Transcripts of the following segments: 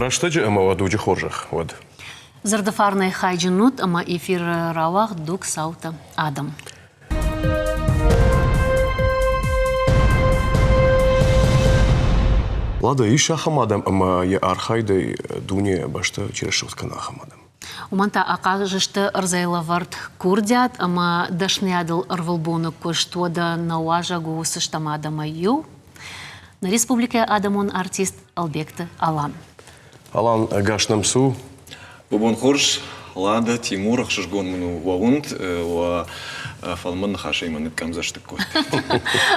Штаджи ама дуджи хоржах, вот. Зардафарный хайджинут, ама эфир равах дук саута Адам. Лада иш ахамадам, ама я архайды дуне башта черешевскана ахамадам. Уманта акажышты ырзайлавард курдят, ама дашнядыл ырвылбуны көштода науажа гуысыштамадама ю. На республике Адамон артист Албекты Алан. Алан гашнамсу. Бубон хорш, Лада, Тимур, Ахшишгон мну ваунд, ва фалман хашей манит камзаштыку.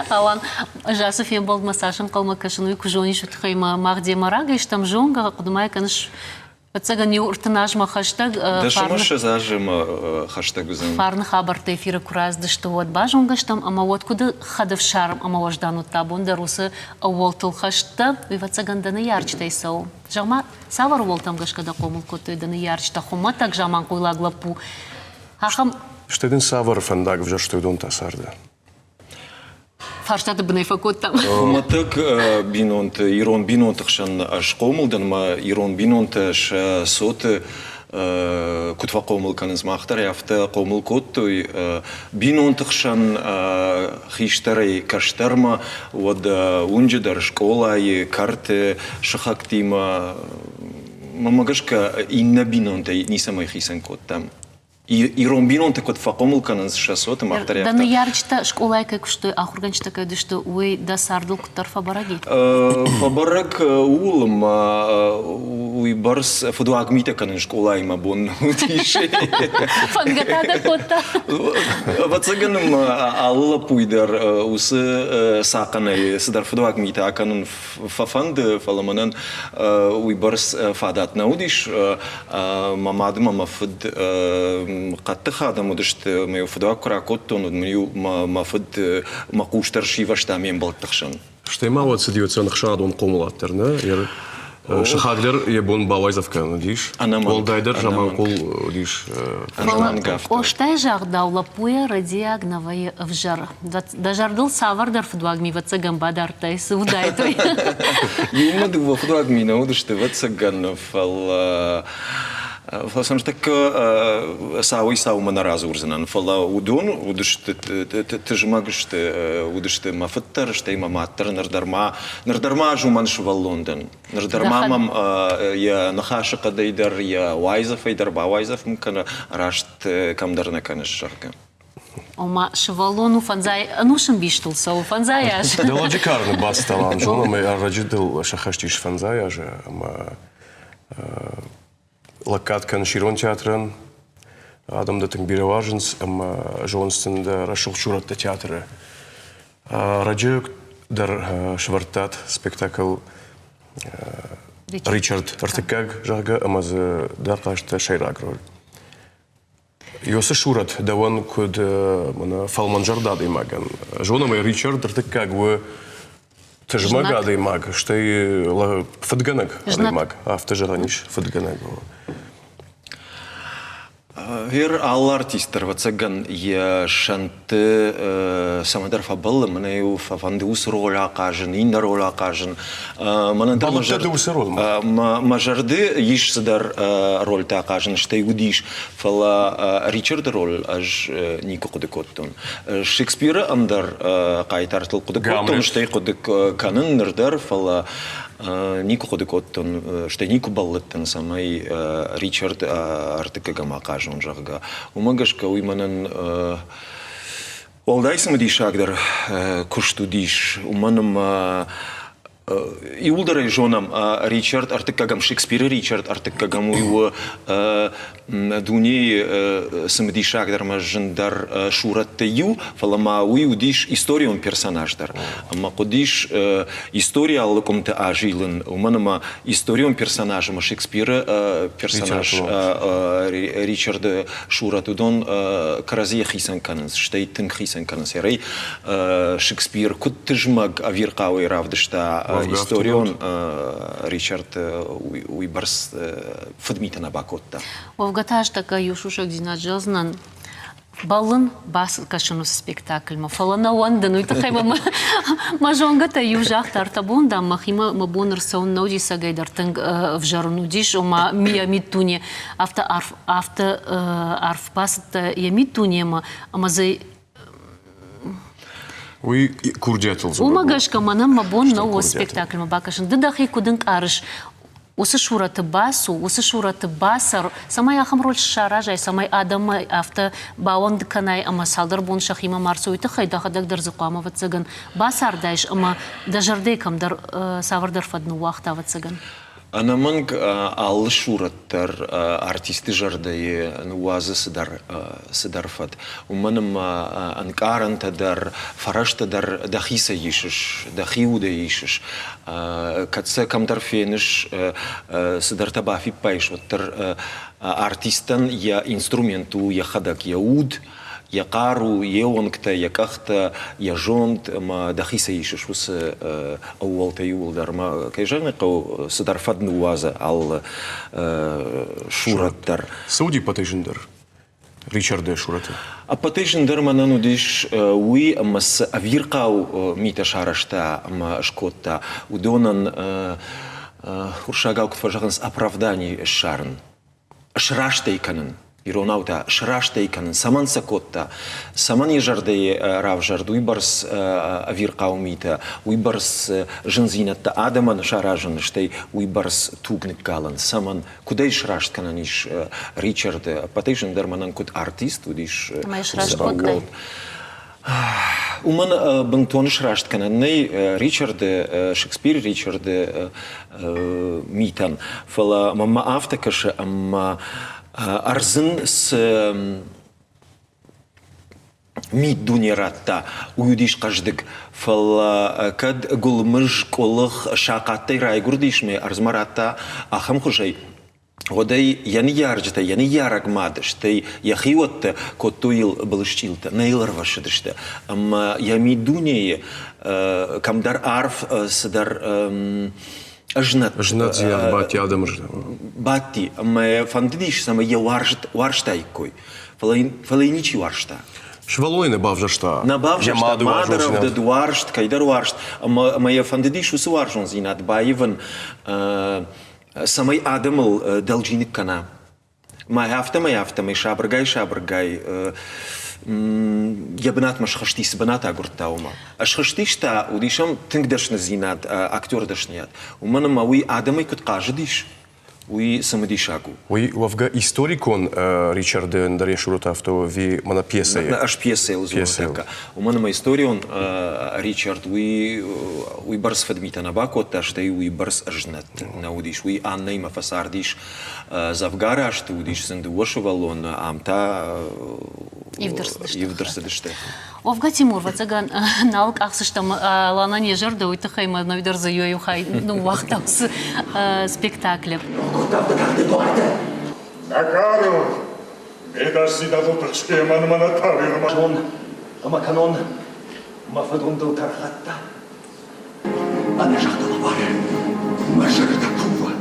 Алан, жасов я был массажем калмакашину и кужониш утхайма махде марага, и штам жонга, кудумай канш подсага не уртанажма хаштаг. Дашамаша зажима хаштаг узан. Фарн хабарта эфира кураз да что вот бажонга штам, ама вот куда хадав шарм, ама важдану табун да русы волтул хаштаг, и вацаган да на ярчтай сау. Жама савар волтам гашкада комул котой да на ярчта хума так жаман куйла глапу. Ахам Штедин савар фандаг вжа что идун тасарда. фарштады бней факоттам. Матык бинонт, ирон бинонт хшан аш комулдан, ма ирон бинонт аш соты кутва комул каныз махтар, яфта комул коттой бинонт хшан хиштарей каштарма, вот унджидар школа и карты шахактима, мамагашка инна бинонта не самой хисан коттам. И ромбинон так вот факомул каназ шасот махтаря. Да на ярчта школа как что ахурганчта когда что уй да сардул кутар фабараги. Фабарак улм уй барс фудуагмита каназ школа има бон тише. Фангатада кота. Вацаганам алла пуйдар ус саканай сдар фудуагмита аканун фафанд фаламанан уй барс фадат наудиш мамад мамафд قد تخادم ودشت ما يفضوا كرا كوتون ودميو ما فد ما قوشتر شي واش تامين بالتخشن Что има вот сидиоцен хшадун комулаттер, не? Ер шахагдер ебун бавайзов кан, диш. Волдайдер жаман кул диш. Оштай жах даула пуя радиагновая вжар. Дажардыл савардар фудуагми вацаган бадартай судайтой. Юма дува фудуагми на удшт вацаган фал فلسم شتك ساوي ساو من رازورزنا فلا ودون ودشت تجمعشت ودشت ما فتر شتي ما ماتر نردر ما جو من شوال لندن نردر ما مم يا نخاش قديدر يا وايزف يدر با وايزف ممكن راشت كم درنا كان الشركة Ома швалону фанзай, анушин биштул сау фанзаяш. Да логикарно басталан, жона мы раджидил шахаштиш фанзая же, ама Лакат кан Широн театрын, адам да тыңбире важынс, ама жонстын да рашыл шуратта театры. Раджы дар швартат спектакль Ричард Артыкаг жага, ама за дар кашта шайраг роль. Йосы шурат, даван куд фалманжарда даймаган. Жонам и Ричард Артыкаг вы тажмага даймаг, что и фадганак даймаг, а в тажараниш фадганак. Гер алл артистер вацаган я шанты самадар фабалла мана ю фандус роля кажен инна роля кажен мана да мажарды иш садар роль та кажен что юдиш фала Ричард роль аж нико кодекоттон Шекспира андар кайтартыл кодекоттон что кодек канын нердар фала Нико ходикоттон, что Нико баллеттен самай Ричард Артыкага макажон жага. Умагашка уйманан олдайсым дишагдер куштудиш уманым и улдарай жонам Ричард Артыкагам Шекспира Ричард Артыкагам уйу дуни сымдишагдер мажындар шуратты ю фалама уйу диш историон персонаждар. Ама кодиш история аллыкомты ажилын уманыма историон персонажыма Шекспира персонаж Ричард шуратудон каразия хисан канынс штейтын хисан канынс ярай Шекспир куттыжмаг авиркауй равдышта историон Ричард уйбарс фадмита на бакотта. Овгаташ така юшушак динаджазнан балын бас кашыну спектакль ма фалана ванда ну это хайма ма жонга та южах тарта бунда махима ма бонер сон ноди сагайдар тынг в жарну диш ома мия митуне арф бас я митуне ма амазай Уй курдятел зур. умагашка мана ма бон но спектакль ма бакашын дыдахи кудынг арыш осы шураты басу, осы шураты басар, самай ахам роль шаражай, самай адамай авто бауанды канай, ама салдар бон шахима марсуйты хайдахадак дар зықуама ватсаган. Басар дайш, ама дажардейкам дар савардар фадну уақта ватсаган. Анаманг аллы шураттар артисты жардайы нуазы сыдарфат. Уманым анкарантадар, фараштадар дахиса ешіш, дахиуда ешіш. Катса камдар феніш сыдартабафи пайш. Ваттар артистан я инструменту, я хадак, я уд, я кару, я онкта, я кахта, я жонт, ма дахиса ешіш. Высы ауалта юлдар. Ма кайжаны қау сыдарфад нуаза ал шураттар. Сауди патейжендер. Ричард шураты. А патейжендер манан удиш уи мас авирқау мита шарашта ма шкотта. Удонан уршагау кутфажағынс оправданий шарын. Шраштейканын. Иронаута шраштейканын. Саман сакотта. Саман ежардей рав жарду. Уйбарс авирқау мита. Уйбарс жынзинатта адаман шаражын. Штей уйбарс тугнит галан. Саман кудай шраштканан иш Ричард. Патейжендер манан кут артист. Удиш Май шрашткоттай. Уман бангтон шраштканан. Ней Ричард, Шекспир Ричард митан. Фала мама автокаша амма арзын с мид дунератта уюдиш каждык фала кад гулмыж колых шакаттай райгурдишме арзмаратта ахам хужай Годай яни ярджата, яни ярагмадыш, тей яхиотта коттуил балышчилта, нейларвашыдышта. Ама ями дунее камдар арф садар Жнат я бати адам бати, ама фандидиш сама я варштайкой. Фалайничи варшта. Швалойны бавжашта. На бавжашта мадаров да дуаршт, кайдар варшт. Ама я фандидиш усы варшон зинат баиван самай адамыл далжиник кана. Май афта, шабргай. Ябнат маш хашти банат агуртаума. Аш хаштишта удишам тингдашна зинат актер дашният. Умана мауи адамай кут каждиш. Уи самадишагу. Уи вавга историкон Ричард Дарья Шуротавто ви мана пьеса. Аш пьеса узуртака. Умана ма историон Ричард уи барс фадмита набако таштай уи барс ажнат наудиш. Уи анна има фасардиш завгара аш тудиш сендуошевалон амта Ивдерсдышты. Овга Тимур, ватсаган налк ақсыштам лана не жарды ойты хайма навидар за йою хай ну вақтамсы спектакле. Накару, бедаси дадо прчке манмана тавирма. Жон, ама канон, мафадундыл тархатта. Ана жақтала бар, мажырда кува,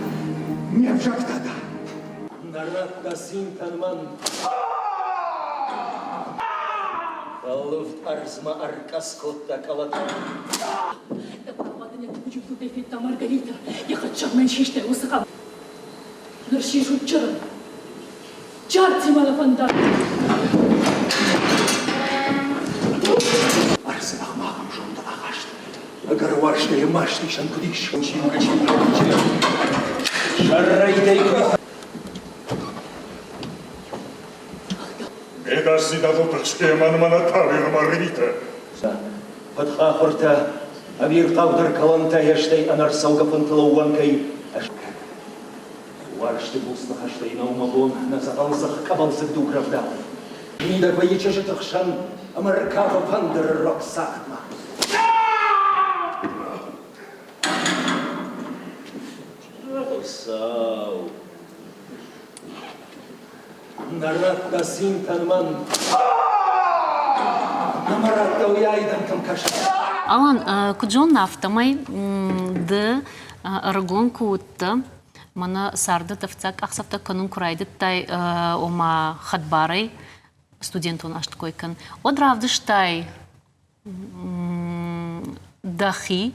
не в жақтада. Наратта син танман. Аллыфт арзма аркаскотта калата. Маргарита, я хочу меньше усыхал. Нырши шутчарым. Чарти малафанда. Арзынақ мағым жонды ағашты. Агар варшты емашты шан кудиш. Шаррайдай күх. Бедаси дадо прчке манмана тавирма Рита. Патха хорта, авир қаудар каланта яштай анар сауға пынтылауан кай. Варшты бұлсны қаштай наумалон, назағалзық кабалзық дугравда. Мида байыча жытықшан, амаркава пандыр рок сақма. Сау. Наратта син танман. Намаратта уяйдан камкаша. Алан куджон нафтамай ды аргон куутта мана сарды тафцак ақсафта канун курайды тай ома хадбарай студенту наш такой кан. Одравдыштай дахи,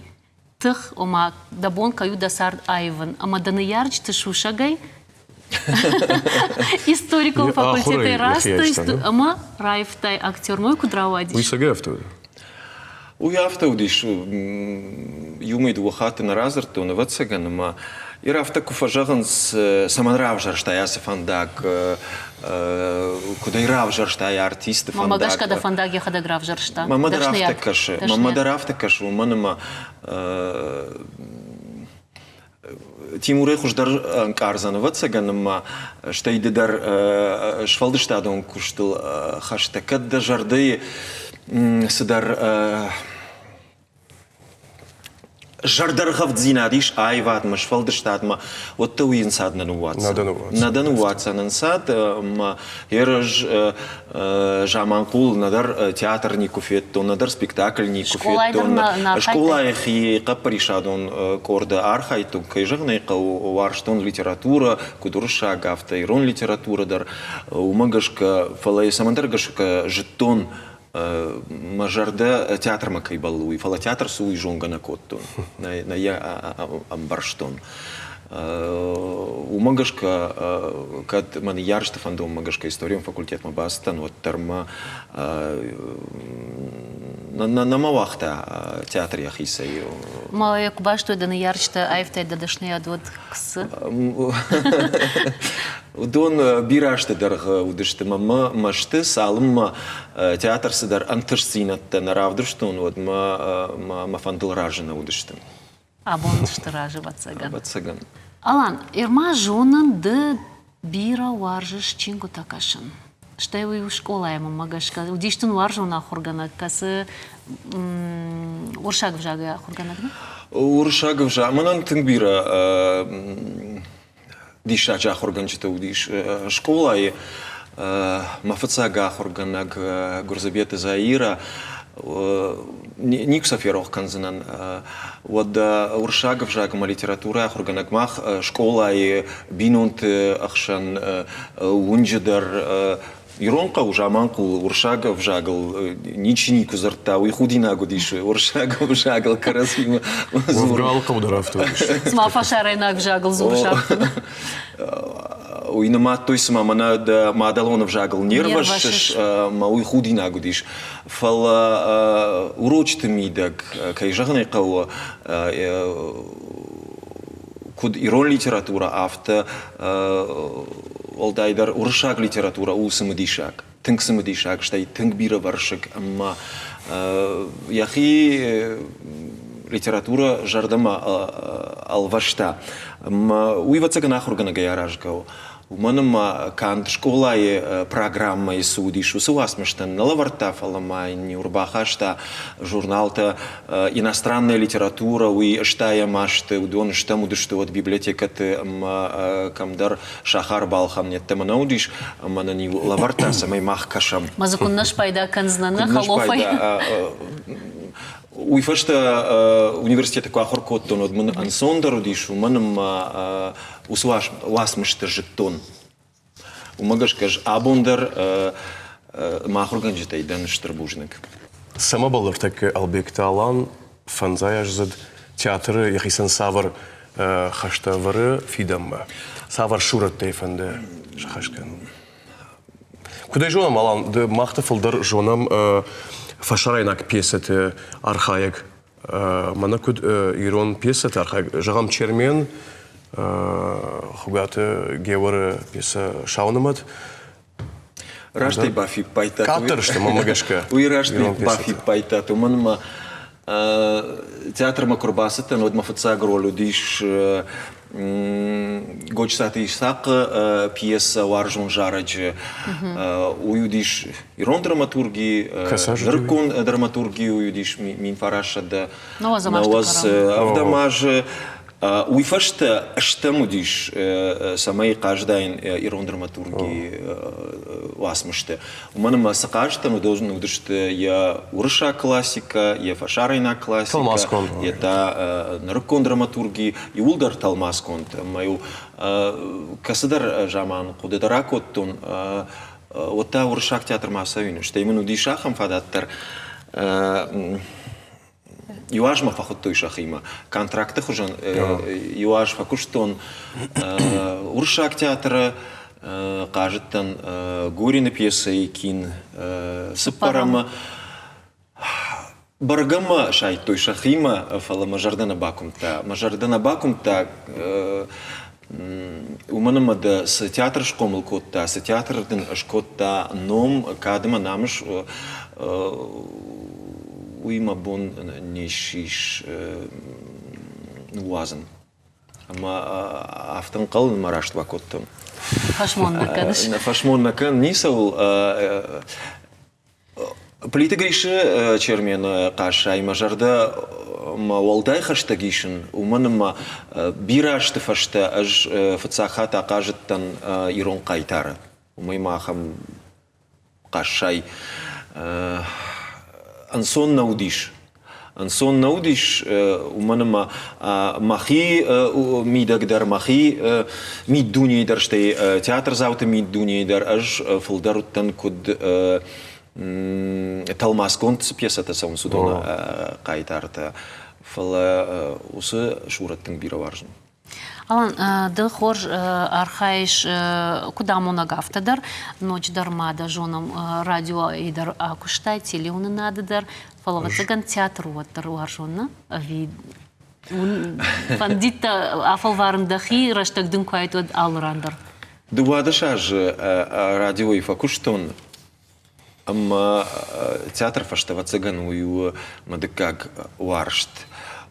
тых, ома дабон каю дасард айван, ама даныярч ты шушагай, историком факультета раста, ама райфтай актер мой кудравадиш. Уйсага автода. Уявтаудиш, юмайд вахаты на разарту, на ватсаган, ама ирафта куфажаганс саманравжар, что я сафандак, куда иравжар, что я артист фандак. Мама гашка да фандак я хада гравжар, что? Мама дарафта кашу, манама Тимуре хуждар карзан ватсаган, ама что идедар швалдыштадон куштыл хашта кадда жарды садар жардархав дзинадиш айват машвалдыштадма вот то уинсад нануватса. Надануватса нансад ма ерж жаманкул надар театр не куфет, надар спектакль не куфет. Школа их и капришадон корда архайту кайжагнай кау варштон литература кудурша гафта ирон литература дар умагашка фалай самандаргашка жетон мажарда театр макайбалу и фала театр суй жонга на коттон на я амбарштон у магашка кад ман яршта фандом магашка историям факультет мабастан вот тарма на мавахта театр яхисай Ма як башто да не ярчта айфтай да дашне адвод кс. Удон бирашты дарга удышты мама машты салым театр сыдар антырсинатта наравдырштон вот ма фандыл ражына удышты. Абон что ражы ватсаган. Ватсаган. Алан, ирма жонан да бира варжыш чингу такашын. Что его и школа ему магашка. Удиштун варжуна хургана касы уршаг вжага хургана. Уршаг вжага. Манан тыңбира дишача хурганчата удиш школа и мафацага хурганаг гурзабеты заира никса ферох канзанан вот уршаг вжага ма литература хурганаг мах школа и бинунт ахшан унжидар Иронка уже аманку уршага вжагал ничего кузарта уй худина годиш уршага вжагал карасима Вграл каударафту. Сма фашарайна вжагал зуршаг. Уй нама той сама мана да мадалона вжагал нерваш ма уй худина годиш фала урочты мидак кайжагнай кау куд ирон литература авто Олдайдар уршаг литература усымы дишак, тыңсымы дишак, штай тыңг бира варшык, амма яхи литература жардама алвашта. Уйвацага нахургана гаяражгау. Уманым кант школа и программа и судишу суасмыштан налаварта фалама не урбахашта журналта иностранная литература уи штая машты удон штаму дышты от библиотека ты камдар шахар балхам нет тема наудиш мана не лаварта самой махкашам. Мазакун наш пайда канзнана халофай. Уйфашта университета куахоркоттон от мен ансондар удишу маным усваш васмышты жеттон. Умагашкаш абондар махурганжитай дан штырбужник. Сама балар так албекталан фанзаяж зад театры яхисан савар хаштавары фидамма. Савар шурат тейфанде шахашкан. Куда жонам алан де махтафылдар жонам фашарайнак пьесеты архаек. Мана куд ирон пьесеты архаек. Жагам чермен хугаты гевары пьеса шаунамат. Раштай бафи пайтат. Катыр что мамагашка. Уй раштай бафи пайтат. Уманма театр макурбасыта нод мафаца гролу диш Гочсаты Исака пьеса Варжун Жараджи, уюдиш ирон драматурги, ныркун драматурги уюдиш минфараша да наваз авдамажи. Уйфашта штамудиш самай каждайн ирон драматурги васмышты. Уманым сакаштам должен удышты я урша классика, я фашарайна классика, это наркон драматурги и улдар талмасконт. Мою касадар жаман кудедаракоттун вот та уршак театр масса что именно дишахам фадаттар юажма фахот той шахима контракты хужан юаж факуштон уршак театра кажеттан Гурины пьесы кин сыпарама баргама шай той шахима фала мажардана бакумта уманама да с театр шкомыл котта с театрдын шкотта ном кадыма намыш уйма бон нешиш уазын ама автын қалын марашт вакоттын Фашмонна кадыш. Фашмонна кан нисал полита гриши чермен каша и мажарда ма волдай хаштагишин уманма бирашты фашта аж фацахата кажеттан ирон кайтара умаймахам кашай ансон наудиш уманма махи мидагдар махи мид дунейдар штей театр завты мид дунейдар аж фулдаруттан куд талмасконт пьесата сам судона кайтарта фала усы шураттың биро варжын. Алан, да хор архаиш куда моногавтадар, ночь дармада жоном радио идар акуштай, телеуны надыдар, фалова цыган театр уаттар варжонна, ви фандита афалварындахи раштагдын куайтуад алырандар. Дувада шаж радио и факуштон, amma театр фаштава цыган уyu мадыкаг варшт.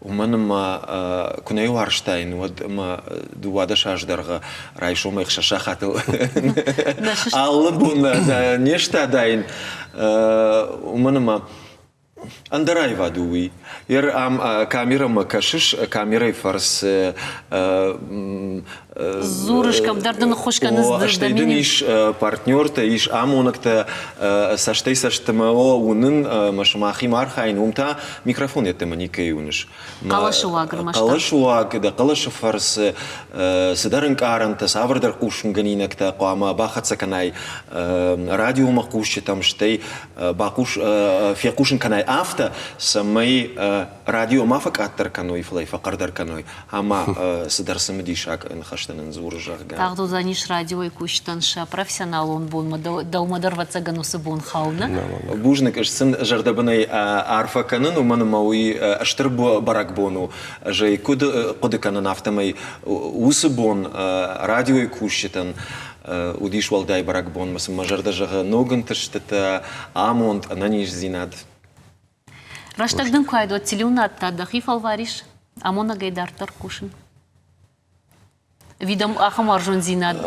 Уманма кунай варштайн вот ма дувада шаждарга райшома их шашахатыл. Аллы буна нешта дайн уманма Андарай вадуи. Ер камера макашиш камерой фарс Зурышкам дардын хошканыз Аштайдын иш партнерта иш амонакта саштай саштамао унын машмахи мархайн умта микрофон это маникей уныш. Калашуаг рмашта. Калашуаг да калашы фарс сыдарын каранта савардар кушун ганинакта қоама бахатса канай радио махкуши там штай бакуш фекушин канай авто самай радио мафак аттар каной флай факардар каной ама сыдар самдишак нхаштанын зуржарга. Тағду заниш радио и куштанша профессионал он бун даумадар вацаганусы бун хауна. Бужник сын жардабынай арфа канын уманы мауи аштырбу баракбону жай куды канын автомай усы бон радио и куштан удиш валдай баракбон масы мажарда жага ногын тыштыта амонт ананиш зинад. Раштагдын куайду телеунатта дахи фалвариш амона гайдартар кушин. Видам ахамаржон зинад.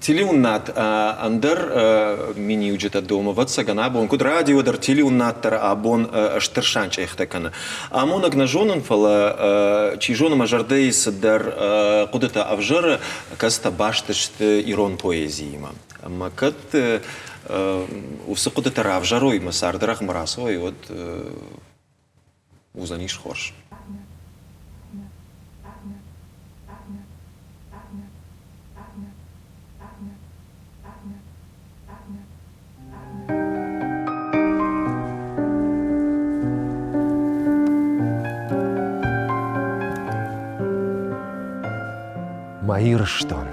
Телеунат андар мини уджета дома ватсагана бон куд радио дар телеунаттар абон штыршанч эхтакана. Амонак на жонан фала чижона мажардейс дар кудата авжара каста баштышт ирон поэзиима. Макат усы кудата равжарой масардарах марасой от узаниш хорш. Маирштон.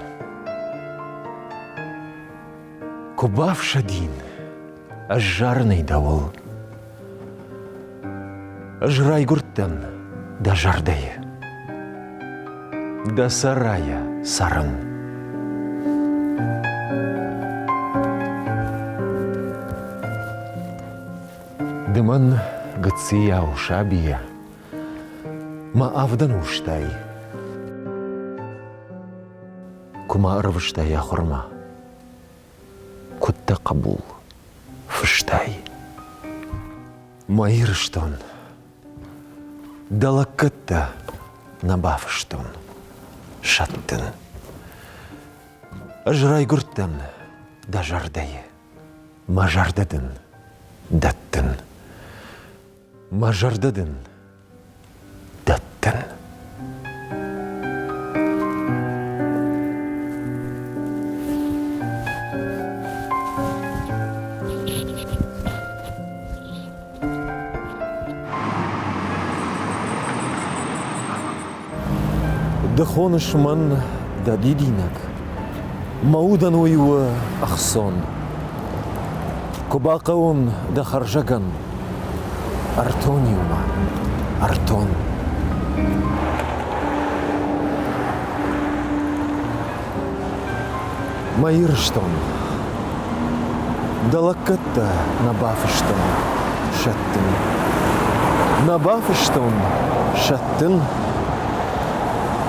Кубав шадин, аж жарный давол. Аж райгурттан да жардае. Да сарая саран. Дыман гция ушабия. Ма авдан уштай. Кума арвыштай ахурма. Кутта кабул. Фыштай. Маирштон. Далакытта набавштон. Шаттын. Ажрай гурттан да жардайы. Мажардадын даттын. Мажардадын даттын. دخونش من دا ديدينك مودا ويو أخصون كباقون دا خرجقن أرتونيوما أرتون ما يرشتون دلكتا نبافشتون شتن نبافشتون شتن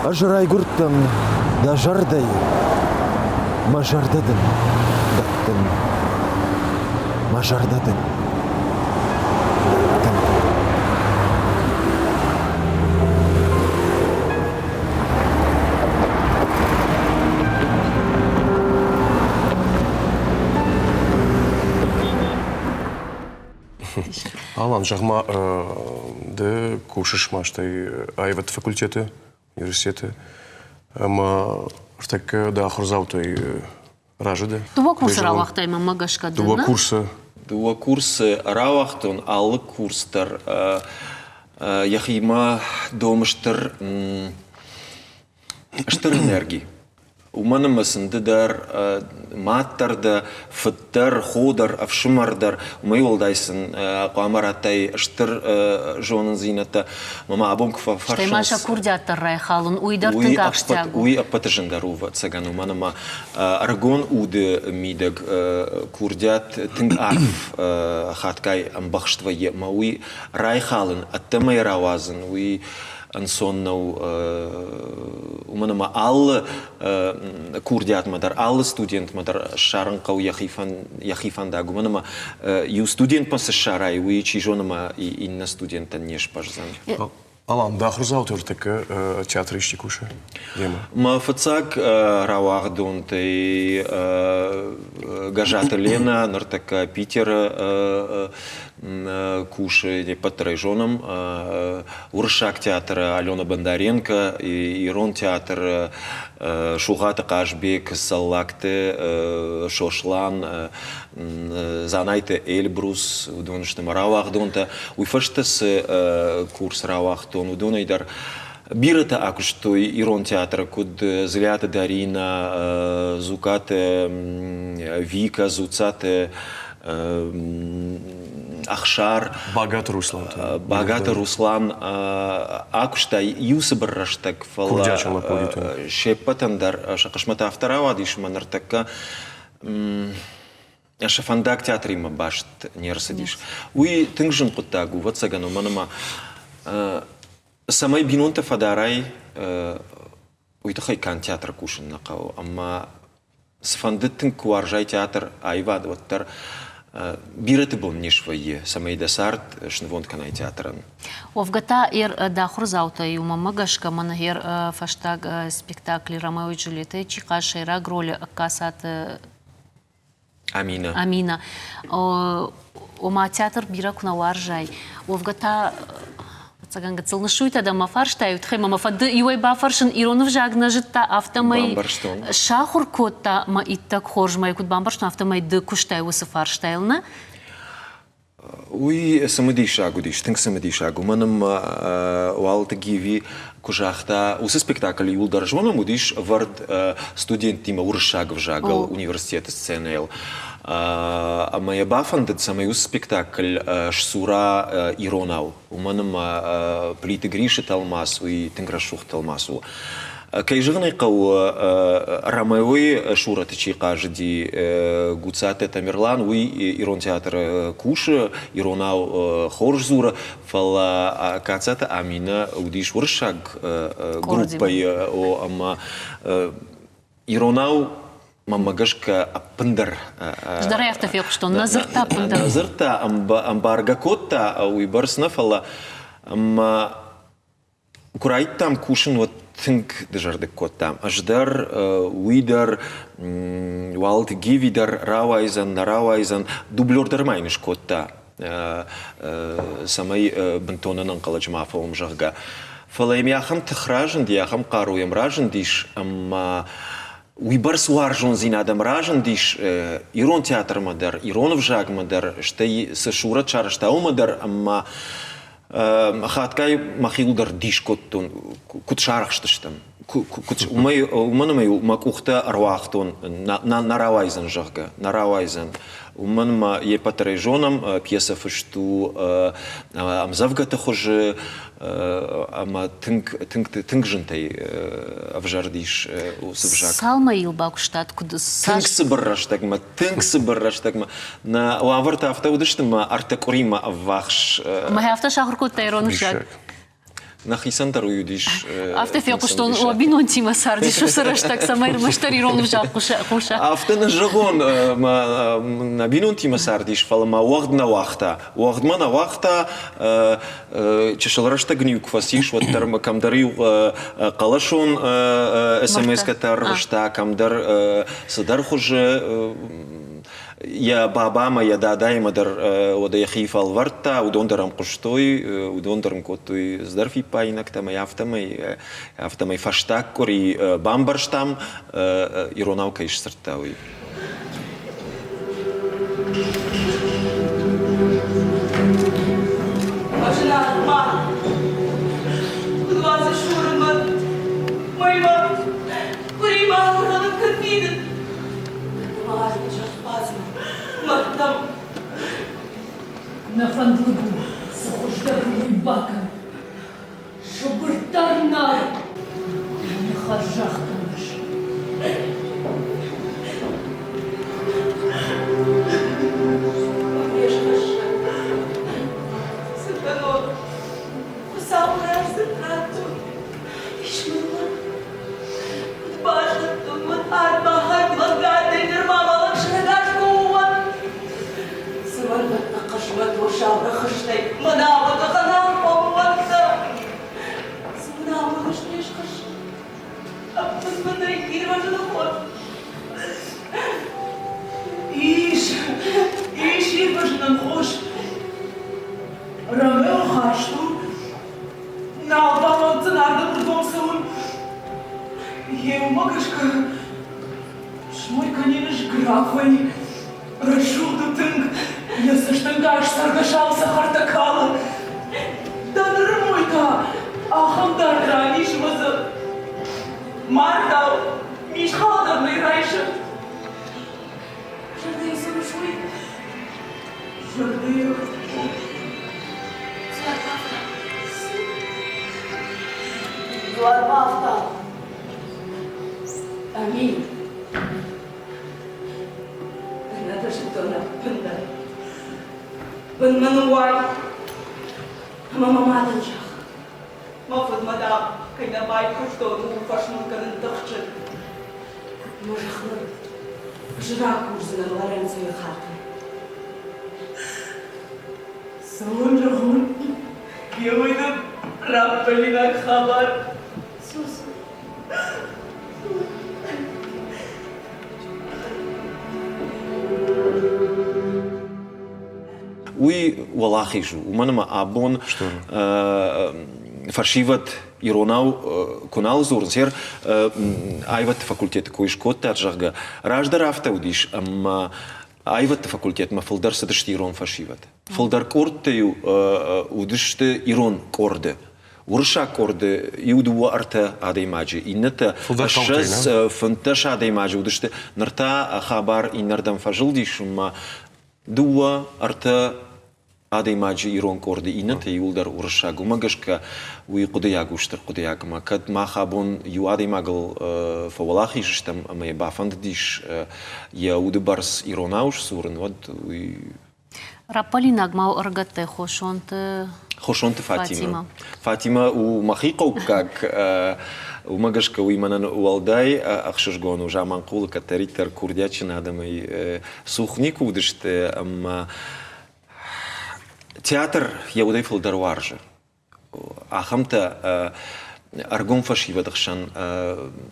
أجراي قرتن دا جردي ما جرددن دتن ما جرددن دتن Алан, жағма да кушаш маштай айват факультеты, университеты. Ама штак да хурзаутай ражыды. Туva курсы равақтай мама гашкадына? Туva курсы. Дуа курсы равахтон, аллы курстар, яхима домыштыр штыр энергии. Уманымысынды дар, маттарды, фыттар, ходар, авшымардар. Умай олдайсын, қуамараттай штыр жонын зинаты. Мама абонк фаршынс. Штаймаша курдяттар райхалын, уйдартын кақштягу. Уй аппатыжындарува цаган. Уманыма аргон уды мидыг курдят тынг арф хаткай амбахштвае. Ма уй райхалын, аттымай равазын, уй ансоннау уманыма аллы курдят мадар, аллы студент мадар шарынқау яхифанда уманыма ю студент пасы шарай, уи чижоныма инна студенттан неш пажзан. Алан, да хурзаутай штак театр ишти куша? Дема? Ма фацак равахдонтай гажаты Лена, нартака Питер куши не под трайжоном, Уршак театра Алена Бондаренко, Ирон театр Шугата Кашбек, Саллакты, Шошлан, Занайте Эльбрус, удонышным равахдонта, уйфаштас курс равахдон, удонайдар бирата акушто Ирон театра, куд Злята Дарина, Зукате Вика, Зуцате Ахшар, Богат Руслан. Богат Руслан, акушта юсыбыр раштак фала шеппатандар, шақышмата авторава дишма нартака шафандак театрима башт нерсадиш. Уи тыңжын құттагу, ватсагану маныма самай бинонта фадарай уйтахай кан театр кушын нақау, амма сфандыттың куаржай театр айвад ваттар бираты был нешвае, самай десарт шнвонд канай театран. Овгата да хурзаута и умама гашка манагер фаштаг спектакли Ромео и Джульетта, чиха шейра гроли касат Амина. Амина. Ома театр бира кунаваржай. Овгата цаган гацылны шуйта да мафарштай, утхай мама фады иуай бафаршын Иронов жагна житта автомай шахур котта ма иттак хоржмай куд бамбарштон автомай ды куштай усы фарштайлна. Уй самадишагу диш, тынк самадишагу. Маным уалты гиви кужахта усы спектакль юлдар жона мудиш вард студент тима уршагов жагал университет сценел. А моя бафандет самый усы спектакль шсура Иронау. Уманым плиты Гриши Талмасу и Тынграшух Талмасу. Кайжыгнай қау Ромеои шура тычиқа жиди гуцате Тамерлан, уи Ирон театр куши, Иронау хоржзура, фала кацата Амина удиш уршаг группой о ама Иронау мамагашка аппындар. Ждара яфтафек, что назырта аппындар. Назырта амбаргакотта уйбарсна фала ама курайттам кушин вот тынк дежарды коттам. Аждар, уидар, валт гивидар, равайзан, наравайзан, дублердар майныш котта. Самай бентонанан калачмафовым жагга. Фалайм яхам тхражен, яхам каруем ражен диш, амма уйбар суаржон зинадам ражен диш, Ирон театр мадар, Иронов жаг мадар, штай сашура чар, штау мадар, амма хаткай махилдар диш коттун, кут шарахштыштым. Уманмай макухта арвахтон наравайзен жага, наравайзен. Уманма епатрейжоном пьеса фышту амзавгата хоже ама тынг авжардиш усывжак. Салма илбакуштат куда Тынг сыбырраштагма. На лаварта автаудыштыма артакурима аввахш. Махафта шахркут тайрон жак. Нахисантар уюдиш. Автофиаку что он обинон тима сардиш усыраштак самайр маштарирон в жак куша. Автона жагон на бинон тима сардиш фалама уагдна вахта. Уагдмана вахта чешалрашта гнюк фасиш вот терма камдарил калашон СМС катаршта камдар садар хуже я бабама я дадайма дар ода яхиф алварта удондарам куштой удондарам котой здарфи пайнак там автомай фаштак кори бамбарштам иронавка иш сартауи. Başına ma, kulvazı şurma, mayma, kurima kuralım kırpidin. Mağazı çakmazma, mahtam. На фандлыгу сохождавый бака, шобыртарна, не хажахтанаш. Ромео Хашту на баланце надо придумать. Я умогашка. Шмой конеж графой. Рашу до тынг. Я соштангаш саргашался хартакала. Да нормой-то. Ахамдар раниш маза. Мардал. Мишхалдарный райша. Жардей сорушуй. Жардей. Зуарбафта. Амин. Надо что-то пында. Пын мануай. Мама матанчах. Мафад мадам. Когда байка что ну фашман канын тахчы. Можахны. Жрак ужзына Лоренцо и Харта. Салон я выйду Рапполина хабар. Уи валахижу. Уманама абон фаршиват иронау конал зурнсер айват факультет коишкот таджага раждар автаудиш ама айват факультет ма фолдар садышти ирон фаршиват. Фолдар кортею удышты ирон корды. Урша корды иудуа арта адаймаджи. Инната ашаз фанташ адаймаджи удышты нарта хабар иннардам фажилдиш ма дуа арта адаймаджи ирон корды инната иулдар урша гумагашка уи кудыягуштар кудыягма кад махабон ю адаймагл фавалахиш там ама бафанддиш я удыбарс иронауш сурн вот уи Рапполина гмау аргате хошонте Фатима. Фатима у махико как у магашка у иманан уалдай ахшишгону жаман кул катаритер курдячин адамай сухнику удыште ама театр я удай фолдарваржа ахамта аргон фашива дахшан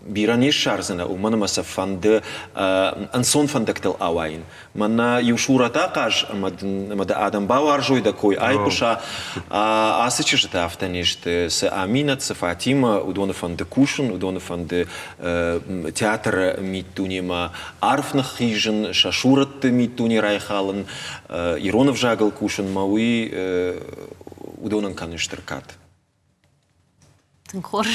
биранеш шарзана у манамаса фанде ансон фандактел авайн мана юшурата каш мада адам баваржой да кой айпуша асычышта автанеште с аминат с Фатима удона фанде кушен удона фанде театр митунима арфнах хижен шашурат митуни райхален иронов жагал кушен мауи удонан канештеркат. Тынхор.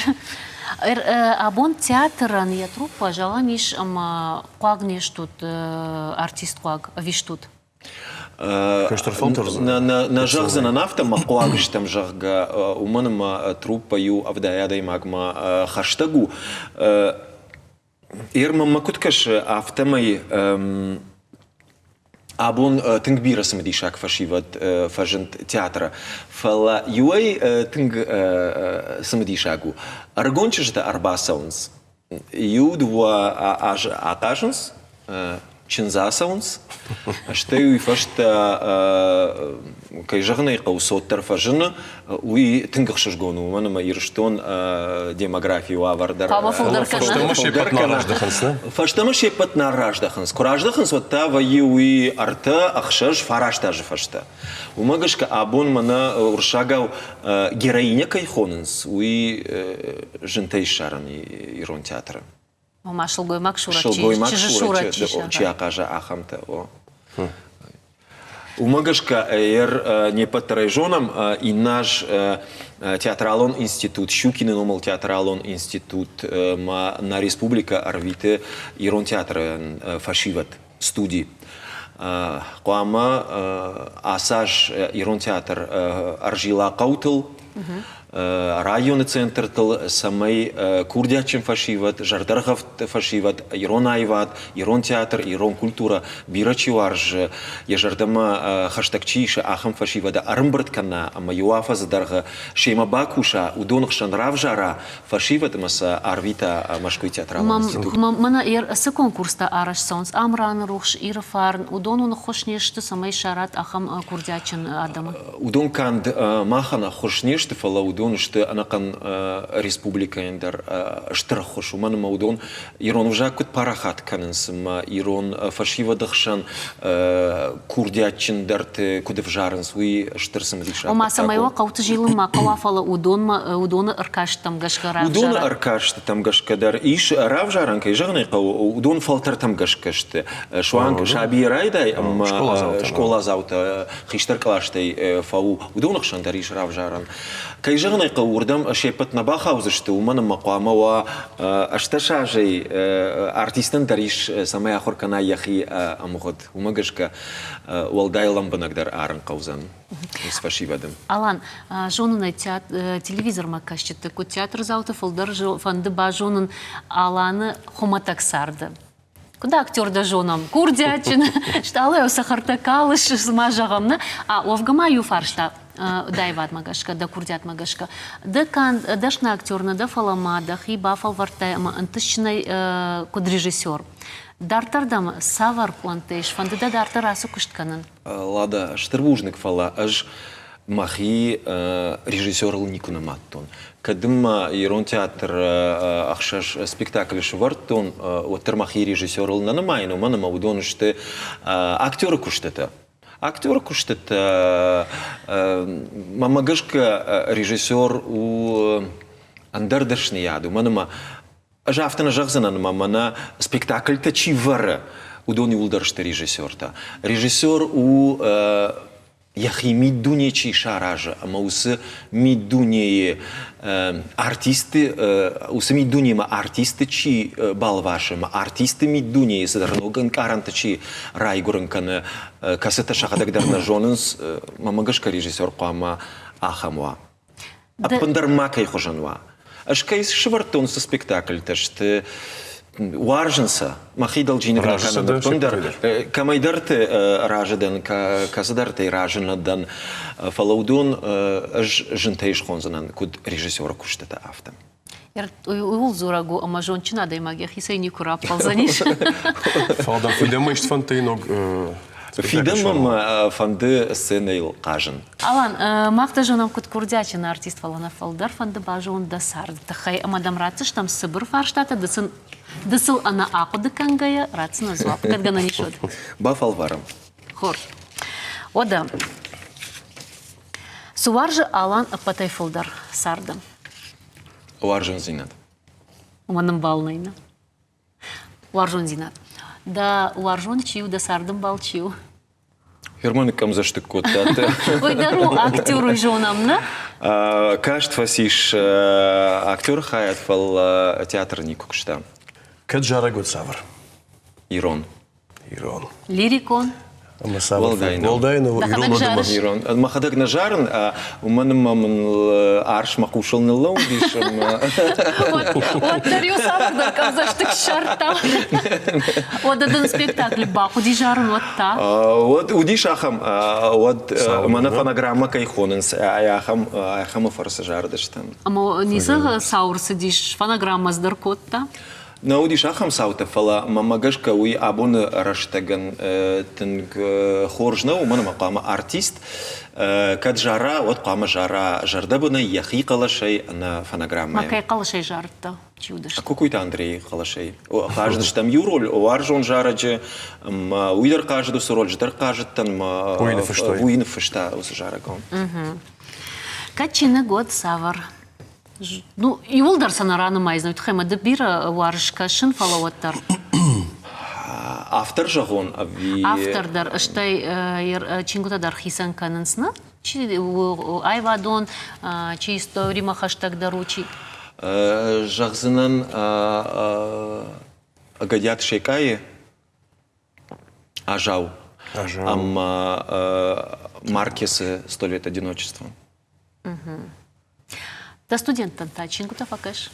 Абон театран я труппа жаланиш ама қуагнеш тут артист қуаг виштут. На жағзана нафта мақуагыш там жағга уманыма труппа ю авдаядай магма хаштагу. Ирма макуткаш автомай Абон тынгбира самдишак фашиват фажент театра. Фала юай тынг самдишагу. Аргончишта арбасаунс. Юдва акаженс. Чинзасаунс. Штею и фашта кайжагнай каусоттар фажына уи тынгахшашгону. Манама ирштон демографию авардар. Фаштамаш епат нараждаханс. Кураждаханс вот та ваи уи арта ахшаш фараштажи фашта. Умагашка абон мана уршагау героиня кайхонанс уи жентей шаран ирон театра. Ама шылгой макшура, чия кажа ахамта. Умагашка не под районом и наш театралон институт, Щукин номал театралон институт на республика Арвите ирон театра фашиват студии. Куама асаж ирон театр аржила каутел. Районный центр тыл самый курдячим фашиват, жардаргав фашиват, ирон айват, ирон театр, ирон культура, бирачи варж, ежардама хаштагчиша ахам фашивада армбрткана, ама юафа задарга шейма бакуша, удонхшан равжара фашиват маса арвита машкой театралный институт. Мана с конкурста араш сонс амран рухш ирфарн удону нахошнешты самый шарат ахам курдячин адама. Удон канд махана хошнешты фала удон что анакан республика эндер штрахош уман маудон ирон уже кут парахат каненсма ирон фашива дахшан курдячин дарт кудевжарен суи штерсам лиша. Ома самайва каут жилы ма кавафала удон аркаш там гашкара. Удон аркаш там гашкадар иш равжаран кай жагнай кау удон фалтер там гашкаште шуанг шаби райдай школа заута хиштер клаштай фау удон хшандар иш равжаран кай жагнай урдам шепот на бахаузышты умана мақама ва ашташажей артистен дариш самая хоркана яхи амгод умагашка walдай ламбанагдар аран каузан с фашивадым. Алан жонун телевизор макашчыты ку театр заута фолдар фанды бажонун аланы хоматаксарды. Куда актер да жонам курдячин шталы сахартакалыш смажагамны а овгама юфаршта дайват магашка да курдят магашка да кан дашна актерна да фалама да хиба фалвартай ма антышнай кудрежиссер дартардам савар плантеш фанды да дартар асу куштканын лада штербужник фала аж махи режиссер никуна маттон кадыма ирон театр ахшаш спектакль швартон оттер махи режиссер нанамайну манама удон что актеры куштета актер куштет мамагашка режиссер у андердашни яду манама жафтана жагзанан мамана спектакль та чивара удони улдаршта режиссер-та режиссер у яхи мидуне чи шаража ама усы мидуне артисты усы мидуне ма артисты чи балваши ма артисты мидуне садарноган каранта чи райгурынканы касета шахадагдарна жонынс мамагашка режиссер қама ахамуа апандарма кай хожануа ашкайс швартон со спектакль ташты Варженса, махи должны ражедан, пандар, камайдарты ражедан, казадарты ражедан, фалаудон жентейш хонзанан, куд режиссера куштета автом. Уйул зурагу, а мажончина дай магия, хисай не курап ползаниш. Фалдан фидем ишт фантейног. Фидем фанды сценейл кажен. Алан, махта жонам куд курдячин артист фалана фалдар фанды бажон да сард. Тахай амадам рацыш там сыбыр фарштата дысын дысыл ана ақуды кангая рацына зуап. Кадгана нишод. Бафалварам. Хор. Ода. Суваржы алан апатай фалдар сардым. Уаржон зинат. Уманым балнайна. Уаржон зинат. Да уаржон чиу, да сардым бал чиу. Германы кам за штыккоттаты. Ой, дару актеру жонамны. Кажд фасиш актер хаят фал театр никукшта. Кад жарагот савар. Ирон. Ирон. Лирикон. Ама савар. Валдайну. Валдайну. Да, Ирон хадак одама. жарыш. Ирон. Махадак нажарен, у мене мамин арш макушал не лоудишем. Вот дарю савар, кам за штык шарта. Вот один спектакль баху дижарн вот та. Вот удиш ахам, вот мана фонограмма кайхоненс, ахам фарса жардыштан. Ама ниса саур сидиш фонограмма с даркотта. На удиш ахам саута фала мамагашка уи абон раштаган тинг хоржна у мана мaqama артист кад жара вот qama жара жардабына яхи қалашай на фонограмма. Макай қалышай жарта. Чудыш. Какой-то Андрей Халашей. Каждый там юроль, у Аржон жараджи, уйдер каждый суроль, ждер каждый там уинов фешта усжарагом. Качина год савар. Ну, и улдарсана рано майзнут хема дебира варшка шин фалаваттар. Автор жагон, ави... Автор дар штай чингута дар хисан канансна. Чи айвадон, чи истории махаштаг даручи. Жагзынан агадят шейкаи ажау. Маркесы «100 лет одиночества». Да студент та чингута факаш.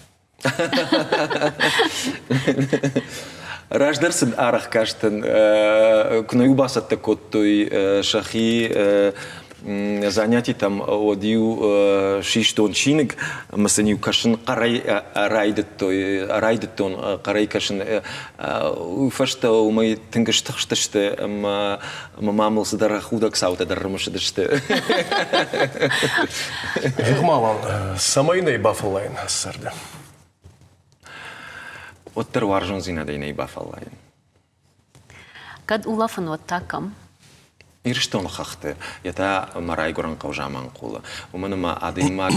Раждерсен арах каштен кнуюбасат такот той шахи занятий там одил шиштон чиник масанию кашин карай райдетон карай кашин фашта у моей тенгештахшташте мамамл садара худак саута дармашдаште. Гигмалан. Самайней баффалайн сарда. Вот терваржон зина дейней бафалайн. Кад улафан вот такам. Ирштон хахте, ята марайгуран каужаман кула. У мене ма адимак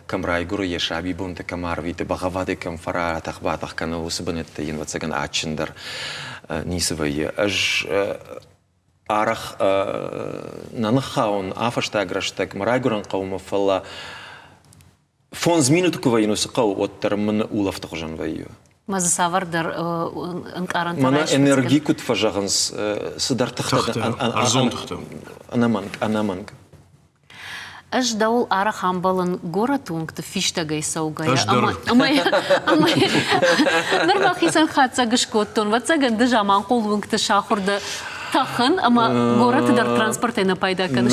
камрайгуру ешаби бунте камарвите багаваде камфара тахбатах кана усбанетте ин вацаган ачендер нисвае. Аж арах нанхаун афаштаграштаг марайгуран каума фала фон зминутукова инусқау от термен улаф тахжан ваю. Маза савар дар анкаран Мана энергикут фажаганс садар тахта Арзон тахта. анаманг. Аж даул ара хамбалан горатунг фиштагай саугая. Аж дар. Норма хисан хатса гышкоттон. Ватсаган дежаман колвунг шахурда тахан, ама горат дар транспортена пайда каныш.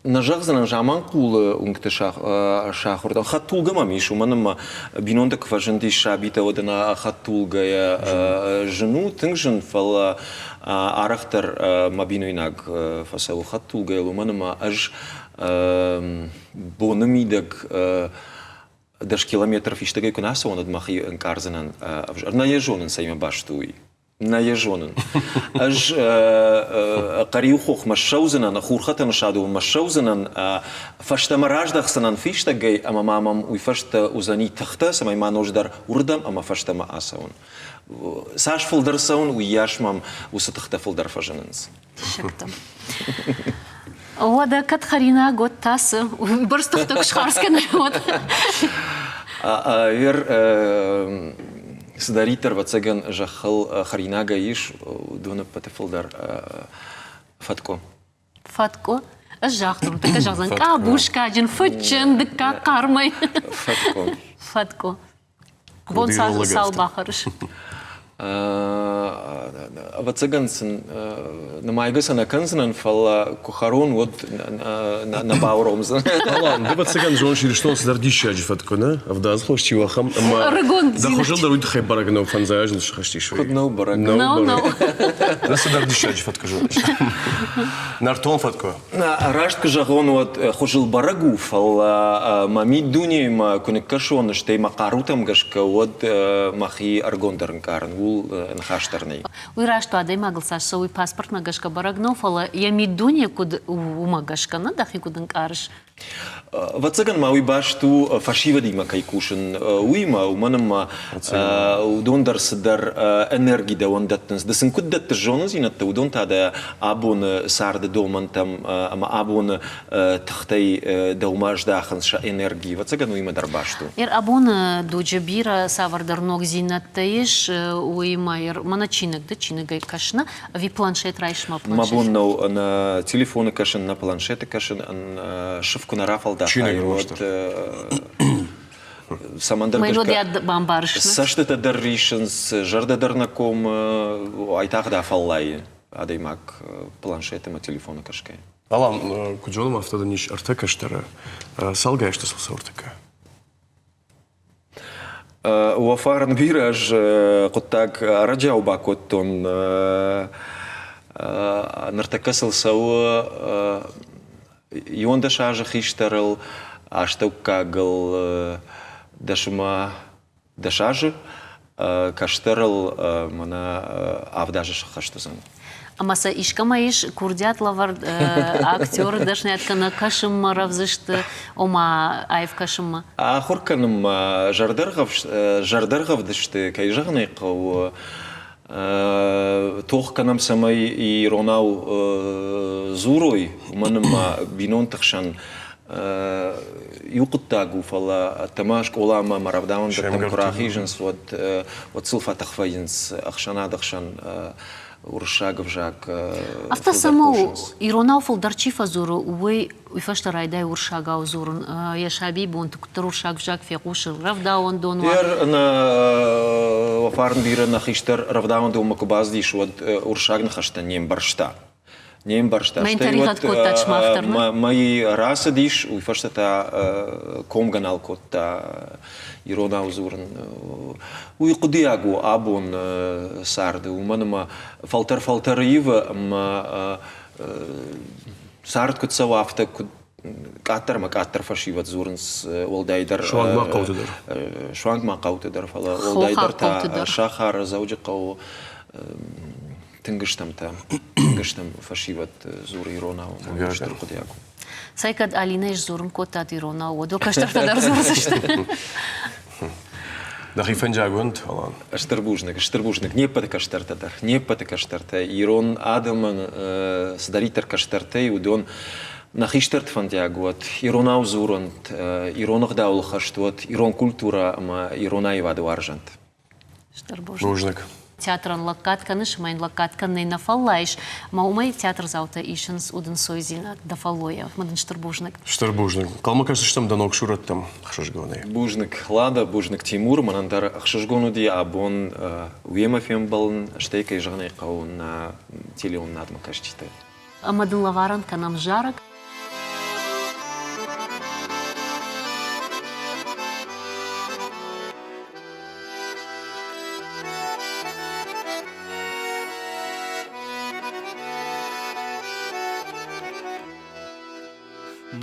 На жагзан жаман кулы унгте шахурда хаттулга мамиш уманым бинонда кваженди шабита одана хаттулгая жену тингжен фала арахтар мабинуинаг фасау хаттулгая уманым аж бонамидак даш километров иштагай кунаса он адмахи энкарзанан на ежонен сайма баштуй. На ежонен. Аж кариухох машаузенан, хурхатан шаду машаузенан, фашта мараждахсанан фиштагай, ама мамам уй фашта узани тахта, самай манождар урдам, ама фашта ма асаун. Саш фолдарсаун уй яшмам усатахта фолдар фажененс. Шактам. Ода катхарина год тас, бърстахтък шхарскана вот. Вер Садаритер вацаган жахал харинага иш дуна патефолдар фатко. Фатко? Жахтум, така жахзан. Кабушка, джин фъчен, дъка кармай. Фатко. Фатко. Бон сал бахарыш. Вацагансен на майгасана канзанан фала кухарон вот на бауромзан. Алан, да вацаган жон шириштон сдардища фатко, не? Авдаз хошти вахам. Рагон Да хожил даруй хай барагнау фанзаажн шахти шуй. Куднау бараг. No. Да сдардища фатко жон. Нартон фатко. Раштка жагон вот хожил барагу фала мами дуни ма кунекашон штей макарутам гашка вот махи аргондарн карн. Нахаштарный. Уйрашту адай маглсаш сауи паспорт магашка барагнов, ала я мидуния куд умагашка, на дахи кудын карыш. Вацаган ма уйбашту фашива дима кайкушен уйма уманама удондар сдар энергии да он даттенс да сын куддат жоныз инатта удон тада абон сарда доман там ама абон тахтай да умаж дахан ша энергии вацаган уйма дарбашту абон доджабира савардар ног зинаттаиш уйма маначинак да чинагай кашна ви планшет райшма планшет. Мабон на телефоны кашен на планшеты кашен шифку на рафал да самандыр Мелодия бамбарышна. Саштата дарришенс жарда дарнаком айтах да фаллай адаймак планшетема телефона кашкай. Алан, куджолом автода ниш артека штара. Салгай что слса артека. Уафаран бираж куттак раджау бакоттон нартакасыл сау Йонда шажа хиштарал, аштаукагал дашма дашажа, каштарал мана авдажа шахаштазан. Амаса ишкамаиш курдят лавар актер дашнят кана кашымма равзышты ома айв кашымма. Хурканым жардаргав дашты кайжагнай кау тох канам самай и ронау зурой манма бинон тахшан юqtагу фала тамаш колама маравдаун датам крахиженс вот силфа тахвайнс ахшана дахшан уршагов жак Авто само иронау фолдарчифа зуру уй уйфашта райдай уршагау зурун яшаби бон туктар уршаг жак фекуш равдаун дон на вафарн бира на хиштер равдаун до макубазди шод уршаг на хашта нем баршта мои раса диш уйфашта та комганал котта иронау зурун уйқудиагу абон сарды уманма фалтар ива сард кут савафта кут катар фашиват зурнс олдайдар шванг мақаутадар фала олдайдар та шахар заужиқау тингиштам фашиват зур иронау уйқудиагу Сайкад алинеш зурун коттат иронау до каштарта дар зурсышты. Да хифенджагунд, Алан. Штырбужник, не пата каштартадар, не пата каштарта. Ирон адаман сдаритар каштарта и удон нахиштарт фандягуат. Ирон аузурант, иронах даулхаштуат, ирон культура, ама ирона иваду аржант. Штырбужник. Театран лакатканыш, майн лакатканы на фаллайш, маумай театр заута ишенс уден сойзина да фаллоя, мадын штырбужник. Штырбужник. Калма кажется, что там данок шурат там хашашгоны. Бужник Лада, бужник Тимур, манандар хашашгону ди абон уемафем балн, штейка и жагнай каун на телеон надма кашчита. Мадын лаваран канам жарак.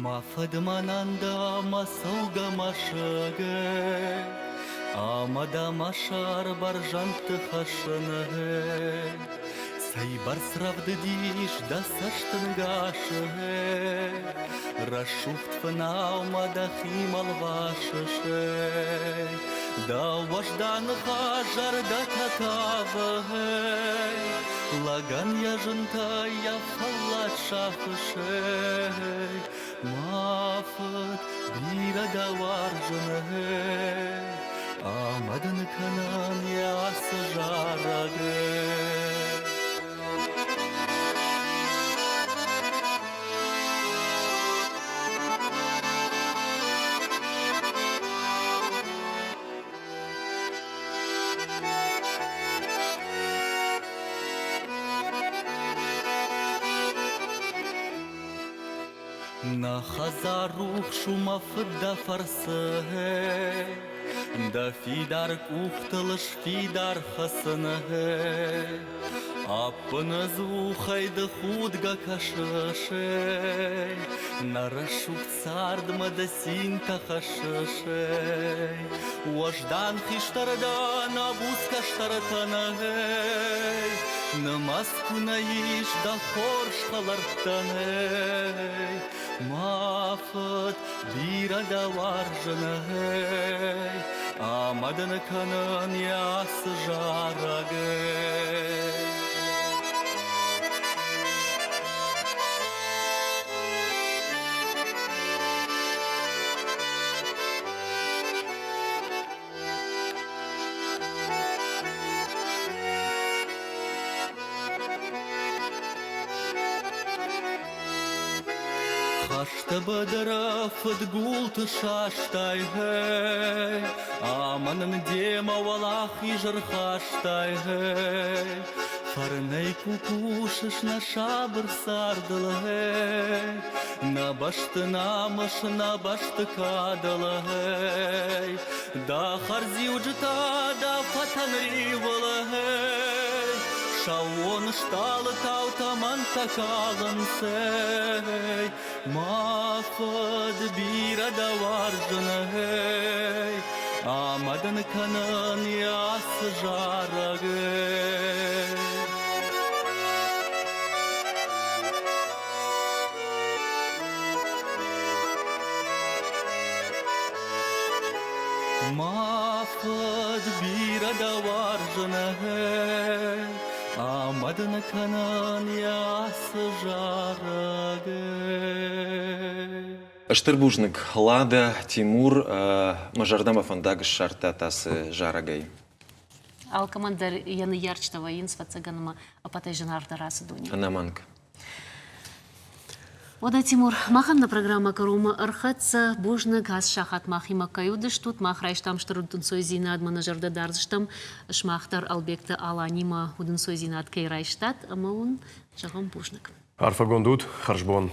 Мафадмананда масауга машаге, амада машар баржанты хашанаге, сайбар сравды диш да саштынгаше, рашуфт фнау мадахимал вашеше, да важдан хажар да татаве, лаган яжынта я фаллат шахше. Мафат бира да варжане, амадын канан ясы жараге. На хазарух шума фыдда фарсы, да фидар кухтылыш фидар хасыны, аппыны зухайды худга кашышы, нарашух цардма да син тахашышы, уаждан хиштарда набус каштартаны, Намаз күнайыш да хоршқаларттаны, мафыт бирада варжыны, амадын канын ясы жарагы. Хашта бадара фадгулты шаштай хэй, аманын дема валах ижыр хаштай хэй. Фарнай кукушыш на шабыр сардылы хэй, на башты намыш, на башты кадылы хэй. Да харзи уджыта, да фатанри вылы хэй. Шауон шталы тау таман такалын сэй, мафад бирада варжыны хэй, амадын канын ясы жарагы. Мафад бирада варжыны хэй, амадын канын ясы жарагы. Штырбужник Лада Тимур Мажардамов андагы шарта тасы жарагай. Ал командар яны ярчтава инс вацаганма апатай жанарда расы дуни. Анаманка. Ода Тимур, маханна программа карума архатса бужны газ шахат махима каюдыш тут махрайштам штырудын сойзина адмана жарда дарзыштам шмахтар албекта аланима удын сойзина ад кейрайштат, ама он жагам бужнык. Арфагондут, харшбон.